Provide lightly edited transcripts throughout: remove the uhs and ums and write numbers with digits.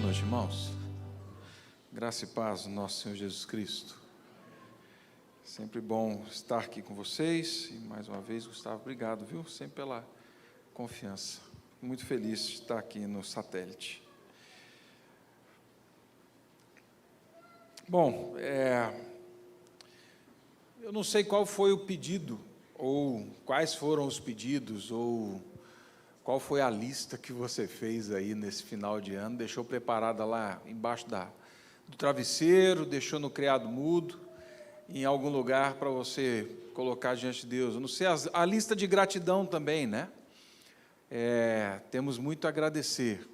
noite, irmãos. Graça e paz do nosso Senhor Jesus Cristo. Sempre bom estar aqui com vocês. E mais uma vez, Gustavo, obrigado, viu? Sempre pela confiança. Muito feliz de estar aqui no satélite. Bom, eu não sei qual foi o pedido, ou quais foram os pedidos, ou qual foi a lista que você fez aí nesse final de ano, deixou preparada lá embaixo do travesseiro, deixou no criado mudo, em algum lugar para você colocar diante de Deus. Eu não sei, a lista de gratidão também, né? Temos muito a agradecer.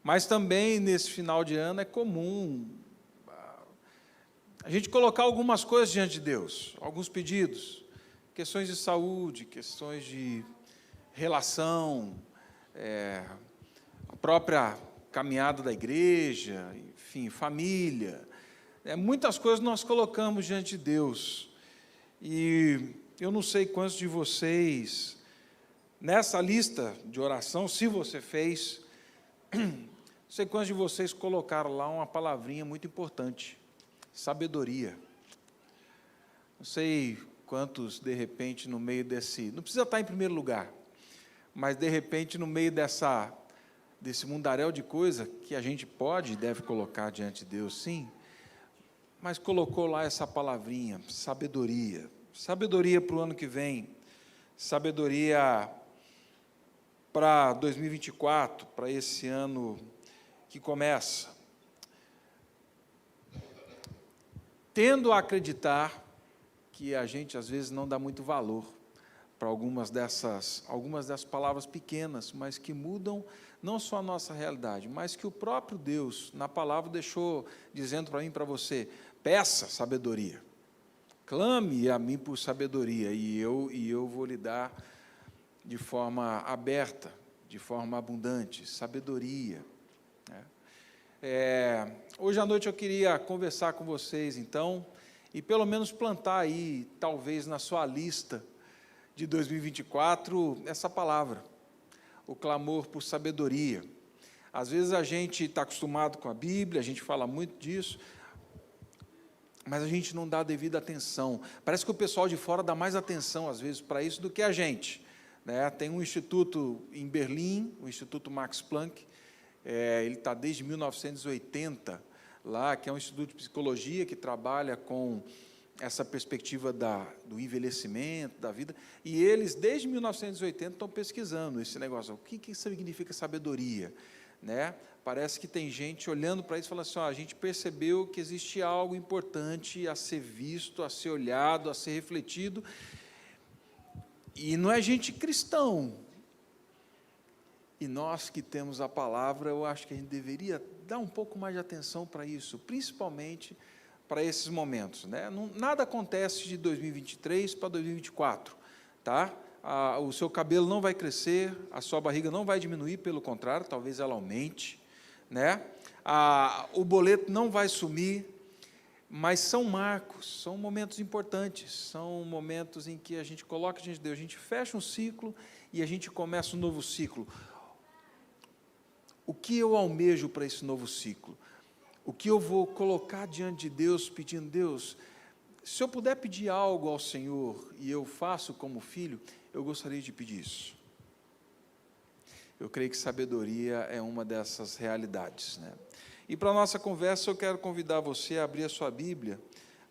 Mas também, nesse final de ano, é comum a gente colocar algumas coisas diante de Deus, alguns pedidos, questões de saúde, questões de relação, a própria caminhada da igreja, enfim, família. Muitas coisas nós colocamos diante de Deus. E eu não sei quantos de vocês, nessa lista de oração, se você fez, não sei quantos de vocês colocaram lá uma palavrinha muito importante: sabedoria. Não sei quantos, de repente, no meio desse... Não precisa estar em primeiro lugar, mas, de repente, no meio desse mundaréu de coisa que a gente pode e deve colocar diante de Deus, sim, mas colocou lá essa palavrinha, sabedoria. Sabedoria para o ano que vem, sabedoria para 2024, para esse ano que começa. Tendo a acreditar que a gente, às vezes, não dá muito valor para algumas dessas palavras pequenas, mas que mudam não só a nossa realidade, mas que o próprio Deus, na palavra, deixou dizendo para mim e para você: peça sabedoria, clame a mim por sabedoria, e eu vou lhe dar de forma aberta, de forma abundante, sabedoria. Hoje à noite eu queria conversar com vocês, então, e pelo menos plantar aí, talvez na sua lista de 2024, essa palavra, o clamor por sabedoria. Às vezes a gente está acostumado com a Bíblia, a gente fala muito disso, mas a gente não dá a devida atenção. Parece que o pessoal de fora dá mais atenção, às vezes, para isso do que a gente, né? Tem um instituto em Berlim, o Instituto Max Planck, ele está desde 1980 lá, que é um instituto de psicologia que trabalha com essa perspectiva do envelhecimento, da vida, e eles, desde 1980, estão pesquisando esse negócio. O que significa sabedoria? Né? Parece que tem gente olhando para isso e falando assim: a gente percebeu que existe algo importante a ser visto, a ser olhado, a ser refletido, e não é gente cristão. E nós que temos a palavra, eu acho que a gente deveria dar um pouco mais de atenção para isso, principalmente para esses momentos, né? Nada acontece de 2023 para 2024, tá? O seu cabelo não vai crescer, a sua barriga não vai diminuir, pelo contrário, talvez ela aumente, né? O boleto não vai sumir, mas são marcos, são momentos importantes, são momentos em que a gente coloca diante de Deus, a gente fecha um ciclo e a gente começa um novo ciclo. O que eu almejo para esse novo ciclo? O que eu vou colocar diante de Deus, pedindo: Deus, se eu puder pedir algo ao Senhor e eu faço como filho, eu gostaria de pedir isso. Eu creio que sabedoria é uma dessas realidades, né? E para a nossa conversa, eu quero convidar você a abrir a sua Bíblia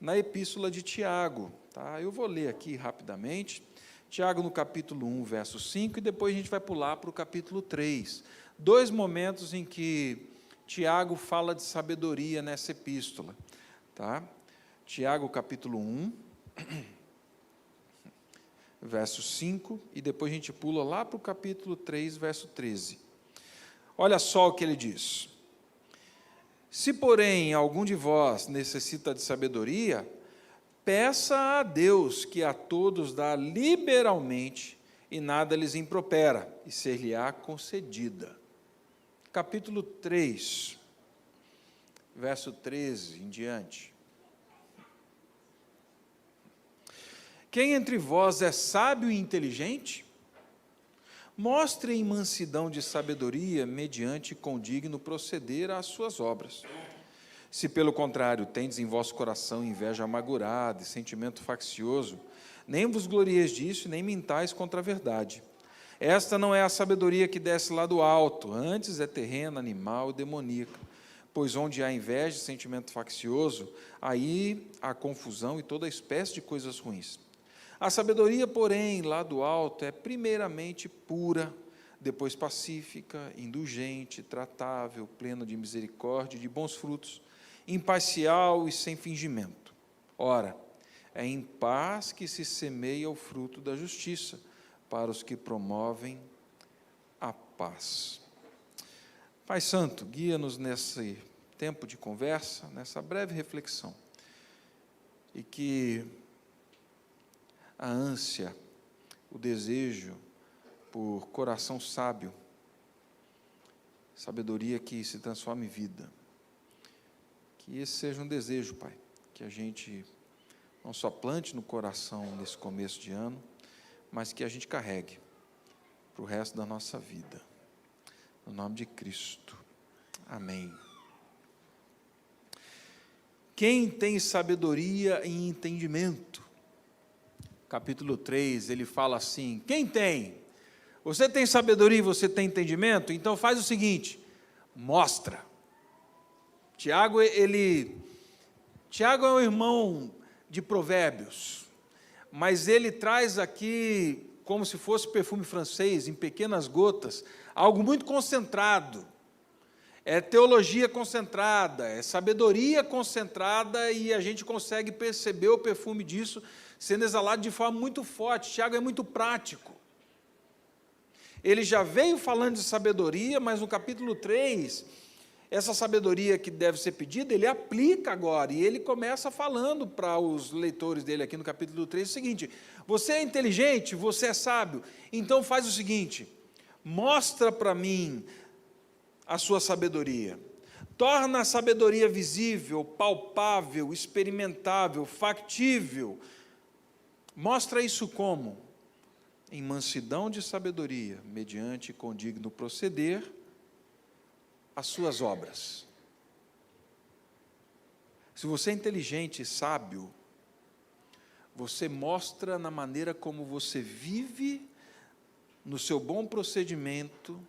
na Epístola de Tiago, tá? Eu vou ler aqui rapidamente, Tiago no capítulo 1, verso 5, e depois a gente vai pular para o capítulo 3. Dois momentos em que Tiago fala de sabedoria nessa epístola, tá? Tiago, capítulo 1, verso 5, e depois a gente pula lá para o capítulo 3, verso 13. Olha só o que ele diz: se, porém, algum de vós necessita de sabedoria, peça a Deus, que a todos dá liberalmente, e nada lhes impropera, e ser-lhe-á concedida. Capítulo 3, verso 13 em diante. Quem entre vós é sábio e inteligente? Mostre em mansidão de sabedoria, mediante condigno proceder às suas obras. Se, pelo contrário, tendes em vosso coração inveja amargurada e sentimento faccioso, nem vos glorieis disso, nem mintais contra a verdade. Esta não é a sabedoria que desce lá do alto, antes é terrena, animal e demoníaca. Pois onde há inveja e sentimento faccioso, aí há confusão e toda espécie de coisas ruins. A sabedoria, porém, lá do alto, é primeiramente pura, depois pacífica, indulgente, tratável, plena de misericórdia e de bons frutos, imparcial e sem fingimento. Ora, é em paz que se semeia o fruto da justiça, para os que promovem a paz. Pai Santo, guia-nos nesse tempo de conversa, nessa breve reflexão, e que a ânsia, o desejo por coração sábio, sabedoria que se transforma em vida, que esse seja um desejo, Pai, que a gente não só plante no coração nesse começo de ano, mas que a gente carregue para o resto da nossa vida. No nome de Cristo. Amém. Quem tem sabedoria e entendimento? Capítulo 3, ele fala assim: quem tem? Você tem sabedoria e você tem entendimento? Então faz o seguinte, mostra. Tiago é o irmão de Provérbios, mas ele traz aqui, como se fosse perfume francês, em pequenas gotas, algo muito concentrado. É teologia concentrada, é sabedoria concentrada, e a gente consegue perceber o perfume disso sendo exalado de forma muito forte. Tiago é muito prático. Ele já veio falando de sabedoria, mas no capítulo 3, essa sabedoria que deve ser pedida, ele aplica agora, e ele começa falando para os leitores dele aqui no capítulo 3 o seguinte: você é inteligente, você é sábio, então faz o seguinte, mostra para mim a sua sabedoria, torna a sabedoria visível, palpável, experimentável, factível. Mostra isso como? Em mansidão de sabedoria, mediante condigno proceder, as suas obras. Se você é inteligente e sábio, você mostra na maneira como você vive, no seu bom procedimento,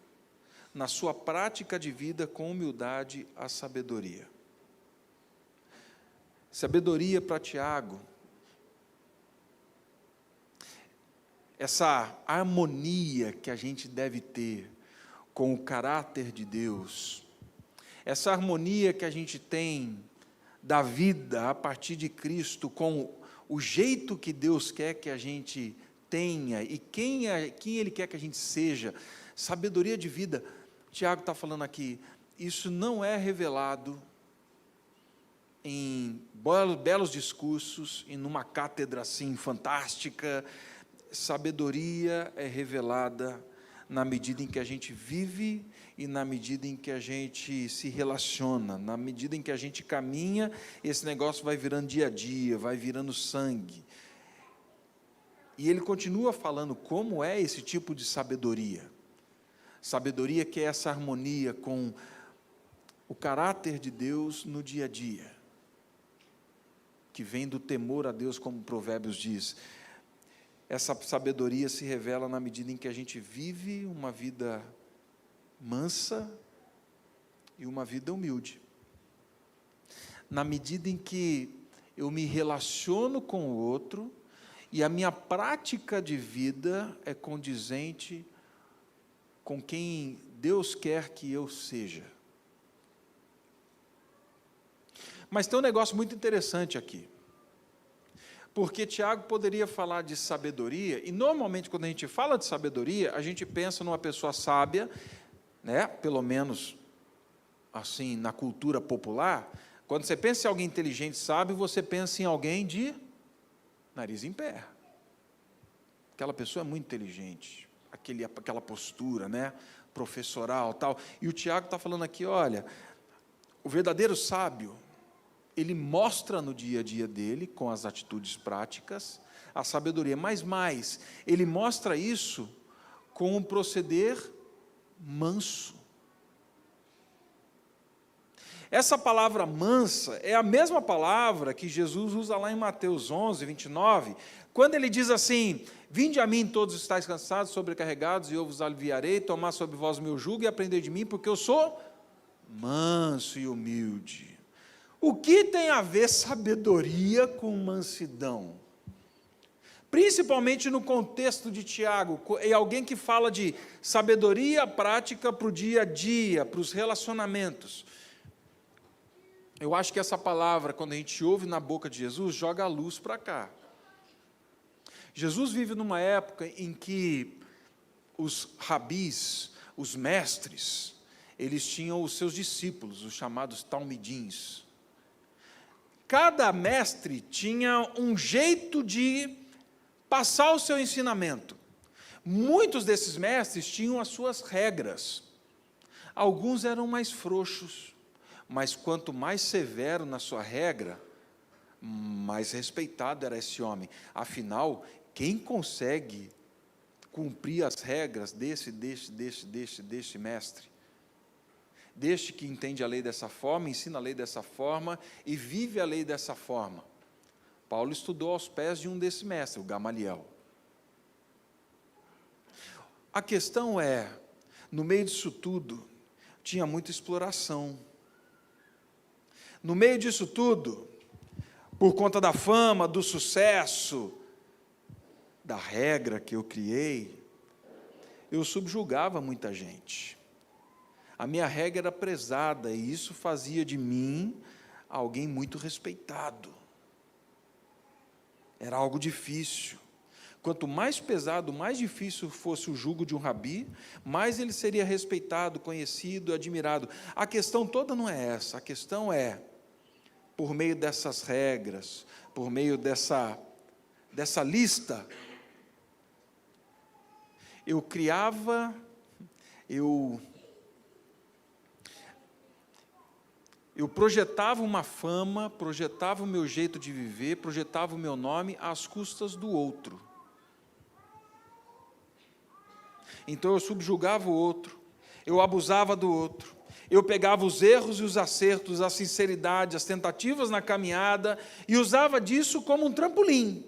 na sua prática de vida com humildade, a sabedoria. Sabedoria para Tiago, essa harmonia que a gente deve ter com o caráter de Deus, essa harmonia que a gente tem da vida a partir de Cristo, com o jeito que Deus quer que a gente tenha e quem Ele quer que a gente seja, sabedoria de vida. Tiago está falando aqui, isso não é revelado em belos discursos, em uma cátedra assim fantástica. Sabedoria é revelada na medida em que a gente vive e na medida em que a gente se relaciona, na medida em que a gente caminha, esse negócio vai virando dia a dia, vai virando sangue. E ele continua falando como é esse tipo de sabedoria. Sabedoria que é essa harmonia com o caráter de Deus no dia a dia, que vem do temor a Deus, como Provérbios diz. Essa sabedoria se revela na medida em que a gente vive uma vida mansa e uma vida humilde. Na medida em que eu me relaciono com o outro e a minha prática de vida é condizente com quem Deus quer que eu seja. Mas tem um negócio muito interessante aqui. Porque Tiago poderia falar de sabedoria, e normalmente quando a gente fala de sabedoria, a gente pensa numa pessoa sábia, né? Pelo menos assim, na cultura popular. Quando você pensa em alguém inteligente, sábio, você pensa em alguém de nariz em pé. Aquela pessoa é muito inteligente, aquela postura, né? Professoral, tal. E o Tiago está falando aqui, olha, o verdadeiro sábio, ele mostra no dia a dia dele, com as atitudes práticas, a sabedoria, mas mais, ele mostra isso com um proceder manso. Essa palavra mansa é a mesma palavra que Jesus usa lá em Mateus 11, 29, quando ele diz assim: vinde a mim todos estáis cansados, sobrecarregados, e eu vos aliviarei, tomar sobre vós o meu jugo e aprender de mim, porque eu sou manso e humilde. O que tem a ver sabedoria com mansidão? Principalmente no contexto de Tiago, é alguém que fala de sabedoria prática para o dia a dia, para os relacionamentos. Eu acho que essa palavra, quando a gente ouve na boca de Jesus, joga a luz para cá. Jesus vive numa época em que os rabis, os mestres, eles tinham os seus discípulos, os chamados talmidins. Cada mestre tinha um jeito de passar o seu ensinamento. Muitos desses mestres tinham as suas regras. Alguns eram mais frouxos, mas quanto mais severo na sua regra, mais respeitado era esse homem. Afinal, quem consegue cumprir as regras deste mestre? Deste que entende a lei dessa forma, ensina a lei dessa forma e vive a lei dessa forma. Paulo estudou aos pés de um desses mestres, o Gamaliel. A questão é, no meio disso tudo, tinha muita exploração. No meio disso tudo, por conta da fama, do sucesso, da regra que eu criei, eu subjugava muita gente. A minha regra era prezada e isso fazia de mim alguém muito respeitado. Era algo difícil. Quanto mais pesado, mais difícil fosse o jugo de um rabi, mais ele seria respeitado, conhecido, admirado. A questão toda não é essa, a questão é, por meio dessas regras, por meio dessa lista, eu criava, eu projetava uma fama, projetava o meu jeito de viver, projetava o meu nome às custas do outro. Então eu subjugava o outro, eu abusava do outro, eu pegava os erros e os acertos, a sinceridade, as tentativas na caminhada e usava disso como um trampolim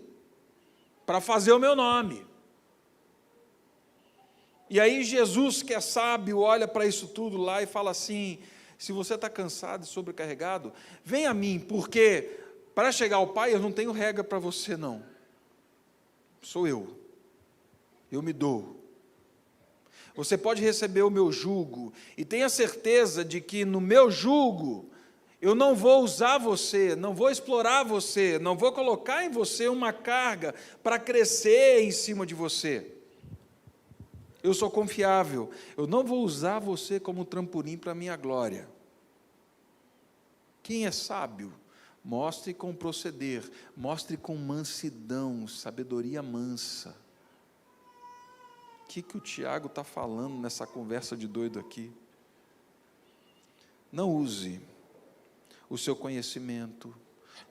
para fazer o meu nome. E aí Jesus, que é sábio, olha para isso tudo lá e fala assim: se você está cansado e sobrecarregado, vem a mim, porque para chegar ao Pai eu não tenho regra para você não. Sou eu me dou. Você pode receber o meu jugo, e tenha certeza de que no meu jugo, eu não vou usar você, não vou explorar você, não vou colocar em você uma carga para crescer em cima de você. Eu sou confiável, eu não vou usar você como trampolim para a minha glória. Quem é sábio, mostre com proceder, mostre com mansidão, sabedoria mansa. O que o Tiago está falando nessa conversa de doido aqui? Não use o seu conhecimento,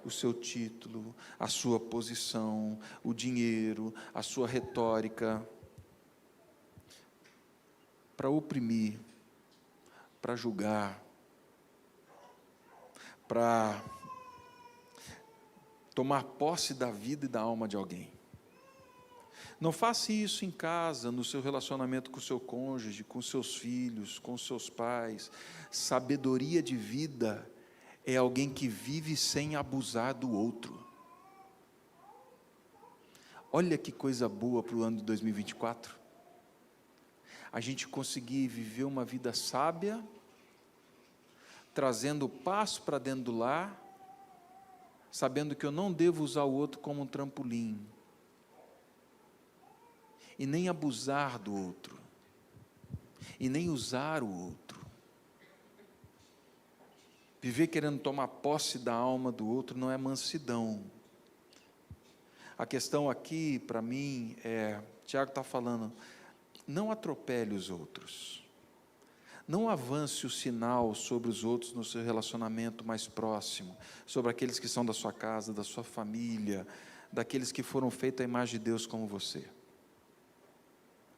o seu título, a sua posição, o dinheiro, a sua retórica, para oprimir, para julgar, para tomar posse da vida e da alma de alguém. Não faça isso em casa, no seu relacionamento com o seu cônjuge, com seus filhos, com seus pais. Sabedoria de vida é alguém que vive sem abusar do outro. Olha que coisa boa para o ano de 2024. A gente conseguir viver uma vida sábia, trazendo paz para dentro do lar, sabendo que eu não devo usar o outro como um trampolim, e nem abusar do outro, e nem usar o outro. Viver querendo tomar posse da alma do outro não é mansidão. A questão aqui, para mim, Tiago está falando, não atropele os outros. Não avance o sinal sobre os outros no seu relacionamento mais próximo, sobre aqueles que são da sua casa, da sua família, daqueles que foram feitos à imagem de Deus como você.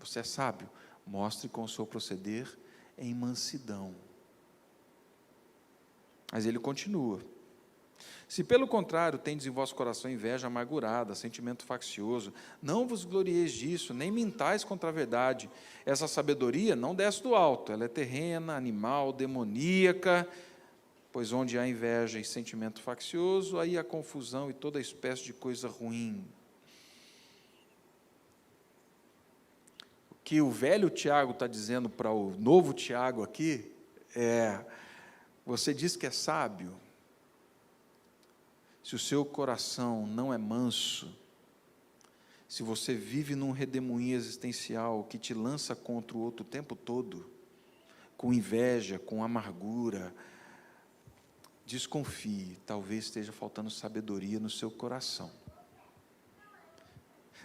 Você é sábio? Mostre com o seu proceder em mansidão. Mas ele continua. Se pelo contrário tendes em vosso coração inveja amargurada, sentimento faccioso, não vos glorieis disso, nem mintais contra a verdade. Essa sabedoria não desce do alto, ela é terrena, animal, demoníaca, pois onde há inveja e sentimento faccioso, aí há confusão e toda espécie de coisa ruim. O que o velho Tiago está dizendo para o novo Tiago aqui é: você diz que é sábio, se o seu coração não é manso, se você vive num redemoinho existencial que te lança contra o outro o tempo todo, com inveja, com amargura, desconfie, talvez esteja faltando sabedoria no seu coração.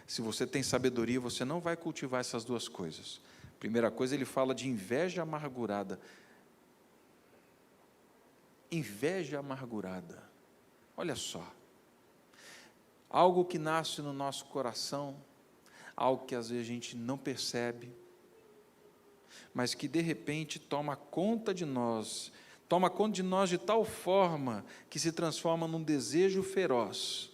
Se você tem sabedoria, você não vai cultivar essas duas coisas. Primeira coisa, ele fala de inveja amargurada. Inveja amargurada. Olha só. Algo que nasce no nosso coração, algo que às vezes a gente não percebe, mas que de repente toma conta de nós de tal forma que se transforma num desejo feroz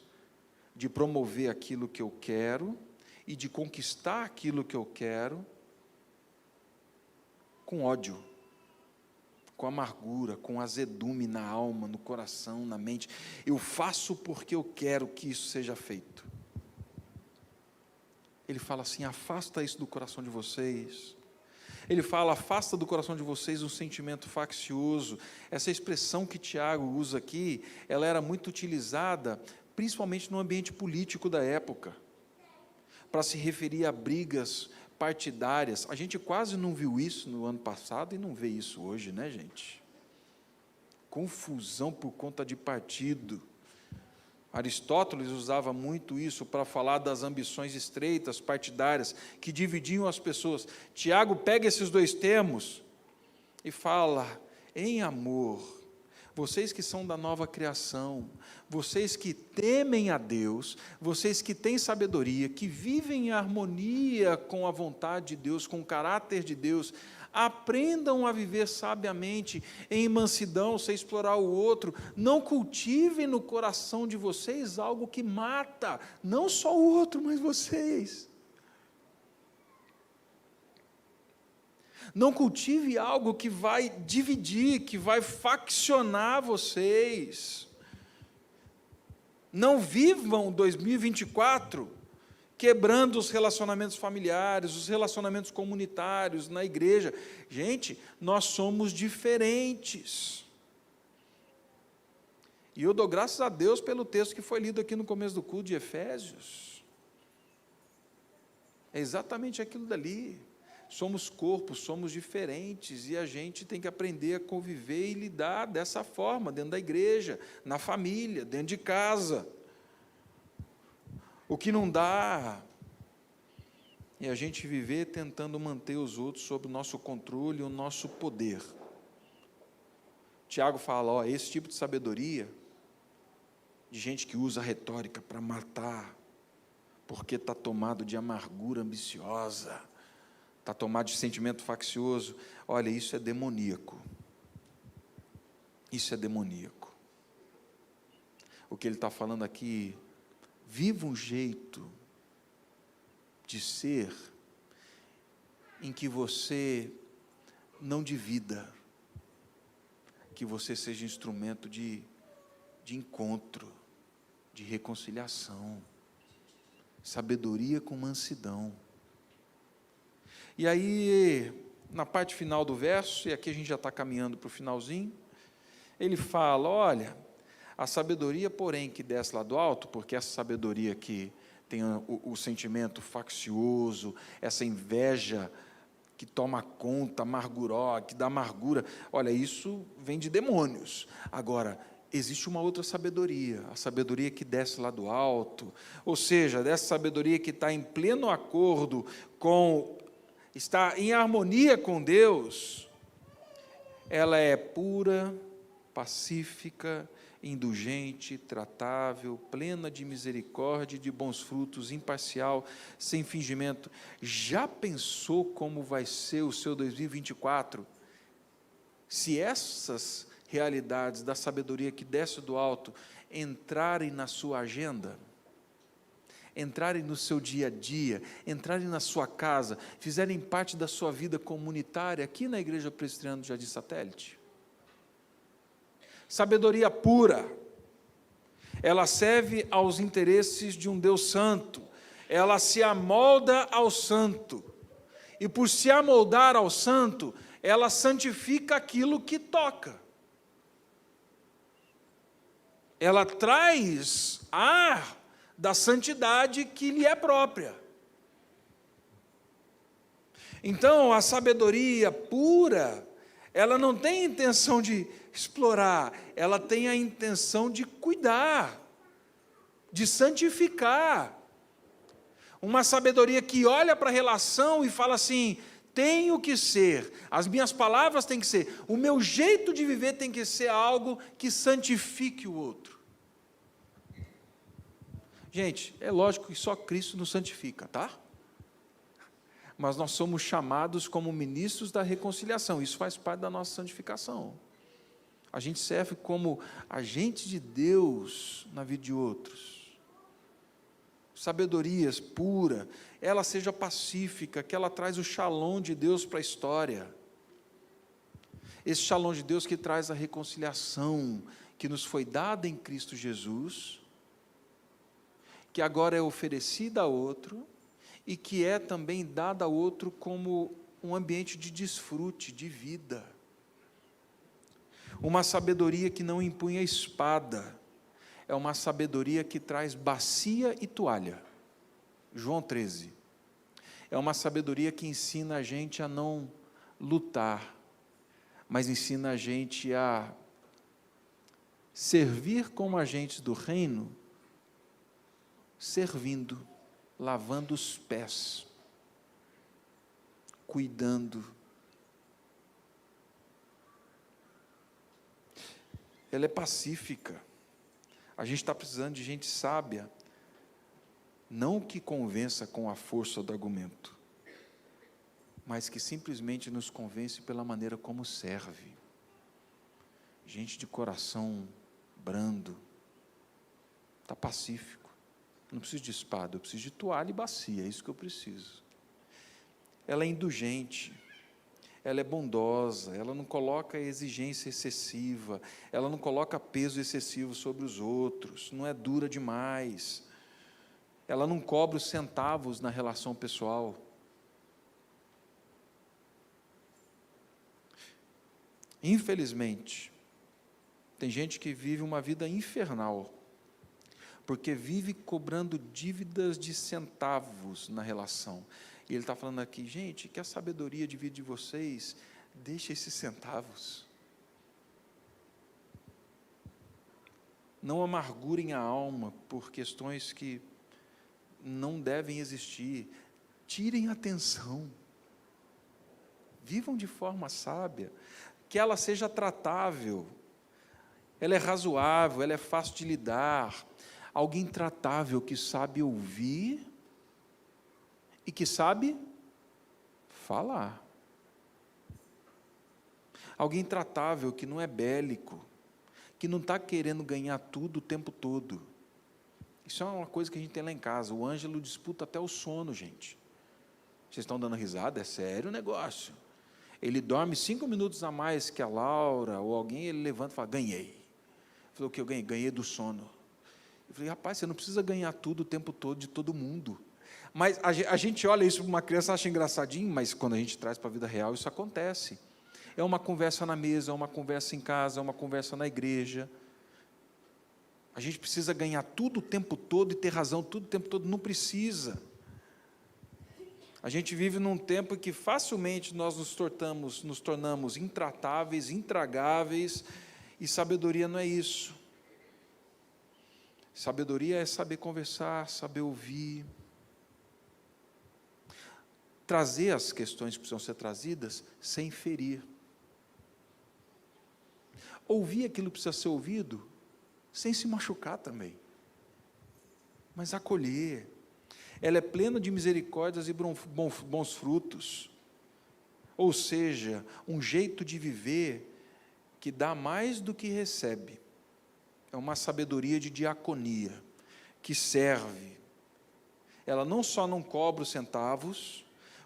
de promover aquilo que eu quero e de conquistar aquilo que eu quero com ódio, com amargura, com azedume na alma, no coração, na mente. Eu faço porque eu quero que isso seja feito. Ele fala assim: afasta isso do coração de vocês. Ele fala: afasta do coração de vocês um sentimento faccioso. Essa expressão que Tiago usa aqui, ela era muito utilizada, principalmente no ambiente político da época, para se referir a brigas partidárias. A gente quase não viu isso no ano passado e não vê isso hoje, né, gente? Confusão por conta de partido. Aristóteles usava muito isso para falar das ambições estreitas, partidárias, que dividiam as pessoas. Tiago pega esses dois termos e fala: em amor, vocês que são da nova criação, vocês que temem a Deus, vocês que têm sabedoria, que vivem em harmonia com a vontade de Deus, com o caráter de Deus, aprendam a viver sabiamente, em mansidão, sem explorar o outro. Não cultivem no coração de vocês algo que mata, não só o outro, mas vocês. Não cultive algo que vai dividir, que vai faccionar vocês. Não vivam 2024 quebrando os relacionamentos familiares, os relacionamentos comunitários, na igreja. Gente, nós somos diferentes. E eu dou graças a Deus pelo texto que foi lido aqui no começo do culto de Efésios. É exatamente aquilo dali. Somos corpos, somos diferentes, e a gente tem que aprender a conviver e lidar dessa forma, dentro da igreja, na família, dentro de casa. O que não dá é a gente viver tentando manter os outros sob o nosso controle e o nosso poder. Tiago fala: esse tipo de sabedoria, de gente que usa a retórica para matar, porque está tomado de amargura ambiciosa, está tomado de sentimento faccioso, olha, isso é demoníaco. Isso é demoníaco. O que ele está falando aqui: viva um jeito de ser em que você não divida, que você seja instrumento de encontro, de reconciliação, sabedoria com mansidão. E aí, na parte final do verso, e aqui a gente já está caminhando para o finalzinho, ele fala: olha, a sabedoria, porém, que desce lá do alto, porque essa sabedoria que tem o sentimento faccioso, essa inveja que toma conta, amargurosa, que dá amargura, olha, isso vem de demônios. Agora, existe uma outra sabedoria, a sabedoria que desce lá do alto, ou seja, dessa sabedoria que está em pleno acordo com, está em harmonia com Deus. Ela é pura, pacífica, indulgente, tratável, plena de misericórdia e de bons frutos, imparcial, sem fingimento. Já pensou como vai ser o seu 2024? Se essas realidades da sabedoria que desce do alto entrarem na sua agenda, entrarem no seu dia a dia, entrarem na sua casa, fizerem parte da sua vida comunitária aqui na Igreja Presbiteriana do Jardim Satélite. Sabedoria pura, ela serve aos interesses de um Deus santo, ela se amolda ao santo, e por se amoldar ao santo, ela santifica aquilo que toca. Ela traz ar da santidade que lhe é própria. Então, a sabedoria pura, ela não tem a intenção de explorar, ela tem a intenção de cuidar, de santificar. Uma sabedoria que olha para a relação e fala assim: tenho que ser, as minhas palavras têm que ser, o meu jeito de viver tem que ser algo que santifique o outro. Gente, é lógico que só Cristo nos santifica, tá? Mas nós somos chamados como ministros da reconciliação, isso faz parte da nossa santificação. A gente serve como agente de Deus na vida de outros. Sabedoria pura, ela seja pacífica, que ela traz o shalom de Deus para a história. Esse shalom de Deus que traz a reconciliação, que nos foi dada em Cristo Jesus, que agora é oferecida a outro, e que é também dada a outro como um ambiente de desfrute, de vida. Uma sabedoria que não empunha espada, é uma sabedoria que traz bacia e toalha. João 13. É uma sabedoria que ensina a gente a não lutar, mas ensina a gente a servir como agentes do reino, servindo, lavando os pés, cuidando. Ela é pacífica. A gente está precisando de gente sábia, não que convença com a força do argumento, mas que simplesmente nos convence pela maneira como serve. Gente de coração brando, está pacífico. Não preciso de espada, eu preciso de toalha e bacia, é isso que eu preciso. Ela é indulgente, ela é bondosa, ela não coloca exigência excessiva, ela não coloca peso excessivo sobre os outros, não é dura demais, ela não cobra os centavos na relação pessoal. Infelizmente, tem gente que vive uma vida infernal, porque vive cobrando dívidas de centavos na relação. E ele está falando aqui, gente, que a sabedoria de vida de vocês deixe esses centavos. Não amargurem a alma por questões que não devem existir. Tirem atenção. Vivam de forma sábia, que ela seja tratável, ela é razoável, ela é fácil de lidar. Alguém tratável que sabe ouvir e que sabe falar. Alguém tratável que não é bélico, que não está querendo ganhar tudo o tempo todo. Isso é uma coisa que a gente tem lá em casa. O Ângelo disputa até o sono, gente. Vocês estão dando risada? É sério o negócio. Ele dorme 5 minutos a mais que a Laura, ou alguém, ele levanta e fala, ganhei. Falou, o que eu ganhei? Ganhei do sono. Eu falei, rapaz, você não precisa ganhar tudo o tempo todo de todo mundo. Mas a gente olha isso para uma criança, acha engraçadinho, mas quando a gente traz para a vida real, isso acontece. É uma conversa na mesa, é uma conversa em casa, é uma conversa na igreja. A gente precisa ganhar tudo o tempo todo e ter razão tudo o tempo todo, não precisa. A gente vive num tempo que facilmente nós nos tornamos intratáveis, intragáveis, e sabedoria não é isso. Sabedoria é saber conversar, saber ouvir, trazer as questões que precisam ser trazidas sem ferir. Ouvir aquilo que precisa ser ouvido, sem se machucar também, mas acolher. Ela é plena de misericórdias e bons frutos, ou seja, um jeito de viver que dá mais do que recebe. É uma sabedoria de diaconia, que serve. Ela não só não cobra os centavos,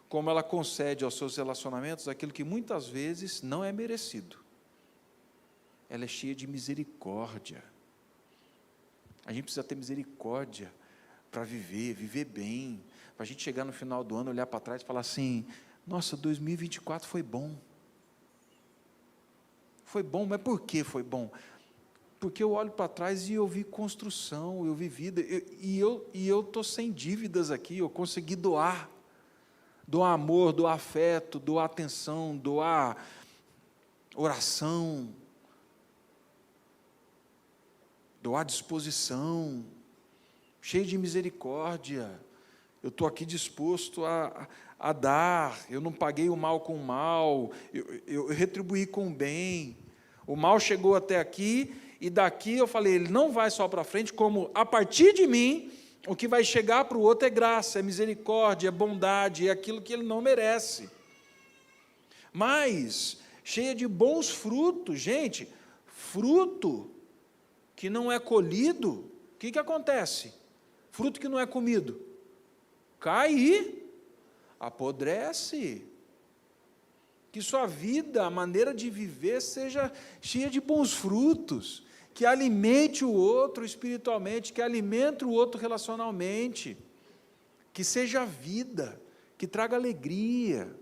como ela concede aos seus relacionamentos aquilo que muitas vezes não é merecido. Ela é cheia de misericórdia. A gente precisa ter misericórdia para viver bem, para a gente chegar no final do ano, olhar para trás e falar assim, nossa, 2024 foi bom. Foi bom, mas por que foi bom? Porque eu olho para trás e eu vi construção, eu vi vida, e eu estou sem dívidas aqui, eu consegui doar amor, doar afeto, doar atenção, doar oração, doar disposição, cheio de misericórdia. Eu estou aqui disposto a dar, eu não paguei o mal com o mal, eu retribuí com o bem. O mal chegou até aqui, e daqui eu falei, ele não vai só para frente, como a partir de mim, o que vai chegar para o outro é graça, é misericórdia, é bondade, é aquilo que ele não merece. Mas, cheia de bons frutos, gente, fruto que não é colhido, o que acontece? Fruto que não é comido, cai e apodrece. Que sua vida, a maneira de viver, seja cheia de bons frutos, que alimente o outro espiritualmente, que alimente o outro relacionalmente, que seja vida, que traga alegria.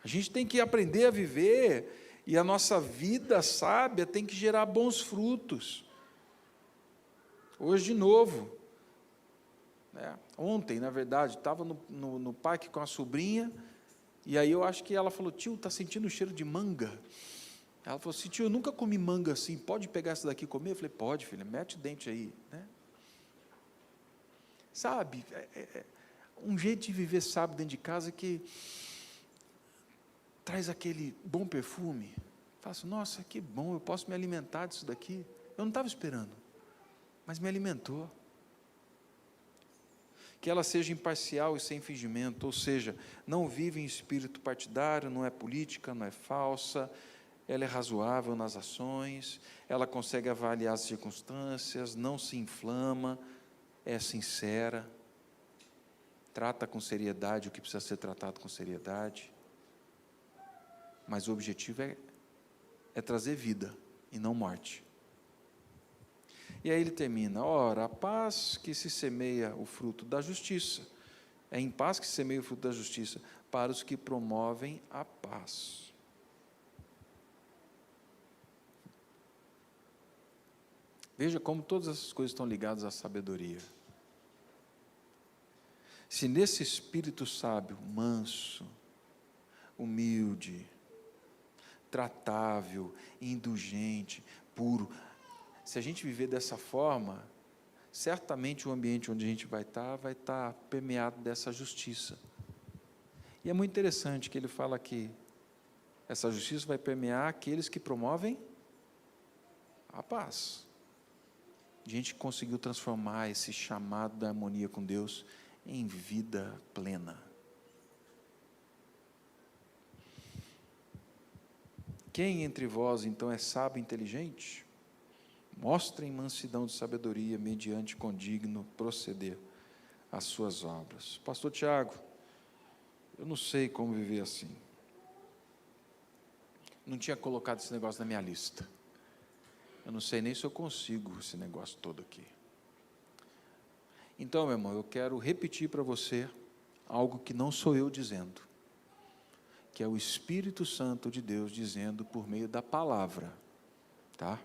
A gente tem que aprender a viver, e a nossa vida sábia tem que gerar bons frutos. Hoje, de novo, ontem, na verdade, estava no parque com a sobrinha, e aí eu acho que ela falou, tio, está sentindo o cheiro de manga? Ela falou assim, tio, eu nunca comi manga assim, pode pegar essa daqui e comer? Eu falei, pode, filha, mete o dente aí. Sabe, um jeito de viver sábio dentro de casa que traz aquele bom perfume. Faço, nossa, que bom, eu posso me alimentar disso daqui. Eu não estava esperando, mas me alimentou. Que ela seja imparcial e sem fingimento, ou seja, não vive em espírito partidário, não é política, não é falsa, ela é razoável nas ações, ela consegue avaliar as circunstâncias, não se inflama, é sincera, trata com seriedade o que precisa ser tratado com seriedade, mas o objetivo é trazer vida e não morte. E aí ele termina, ora, a paz que se semeia o fruto da justiça, é em paz que se semeia o fruto da justiça, para os que promovem a paz. Veja como todas essas coisas estão ligadas à sabedoria. Se nesse espírito sábio, manso, humilde, tratável, indulgente, puro, se a gente viver dessa forma, certamente o ambiente onde a gente vai estar permeado dessa justiça. E é muito interessante que ele fala que essa justiça vai permear aqueles que promovem a paz. A gente conseguiu transformar esse chamado da harmonia com Deus em vida plena. Quem entre vós, então, é sábio e inteligente? Mostrem mansidão de sabedoria mediante condigno proceder às suas obras. Pastor Tiago, eu não sei como viver assim. Não tinha colocado esse negócio na minha lista. Eu não sei nem se eu consigo esse negócio todo aqui. Então, meu irmão, eu quero repetir para você algo que não sou eu dizendo, que é o Espírito Santo de Deus dizendo por meio da palavra, tá?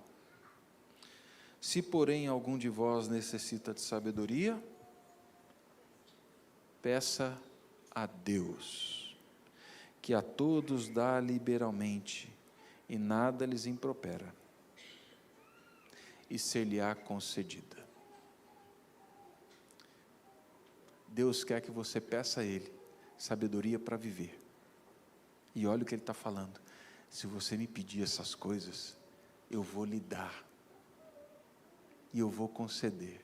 Se, porém, algum de vós necessita de sabedoria, peça a Deus, que a todos dá liberalmente, e nada lhes impropera, e ser-lhe-á concedida. Deus quer que você peça a Ele sabedoria para viver. E olha o que Ele está falando. Se você me pedir essas coisas, eu vou lhe dar. E eu vou conceder.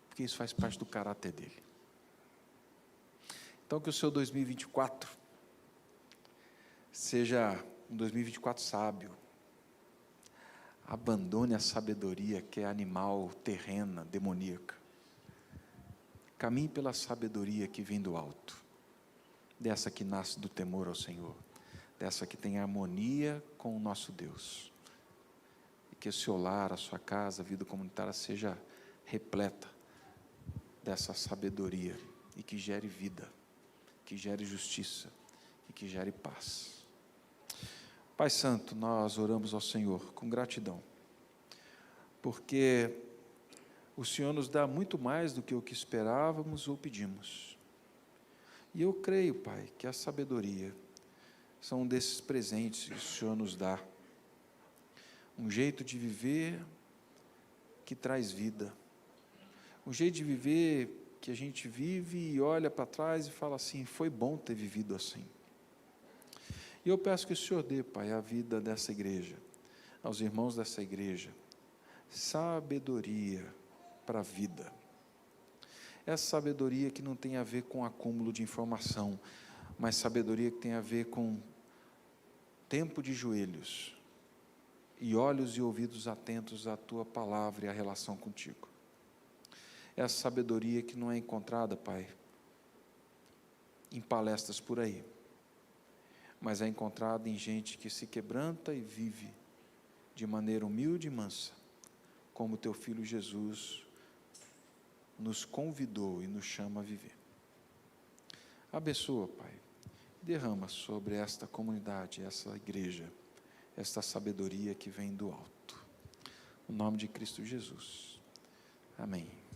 Porque isso faz parte do caráter dele. Então, que o seu 2024 seja um 2024 sábio. Abandone a sabedoria que é animal, terrena, demoníaca. Caminhe pela sabedoria que vem do alto. Dessa que nasce do temor ao Senhor. Dessa que tem harmonia com o nosso Deus. E que o seu lar, a sua casa, a vida comunitária seja repleta dessa sabedoria e que gere vida, que gere justiça e que gere paz. Pai Santo, nós oramos ao Senhor com gratidão, porque o Senhor nos dá muito mais do que o que esperávamos ou pedimos. E eu creio, Pai, que a sabedoria são um desses presentes que o Senhor nos dá. Um jeito de viver que traz vida. Um jeito de viver que a gente vive e olha para trás e fala assim, foi bom ter vivido assim. E eu peço que o Senhor dê, Pai, a vida dessa igreja, aos irmãos dessa igreja, sabedoria para a vida. Essa sabedoria que não tem a ver com acúmulo de informação, mas sabedoria que tem a ver com tempo de joelhos e olhos e ouvidos atentos à Tua palavra e à relação contigo. Essa sabedoria que não é encontrada, Pai, em palestras por aí, mas é encontrada em gente que se quebranta e vive de maneira humilde e mansa, como Teu Filho Jesus nos convidou e nos chama a viver. Abençoa, Pai, derrama sobre esta comunidade, essa igreja, esta sabedoria que vem do alto. No nome de Cristo Jesus. Amém.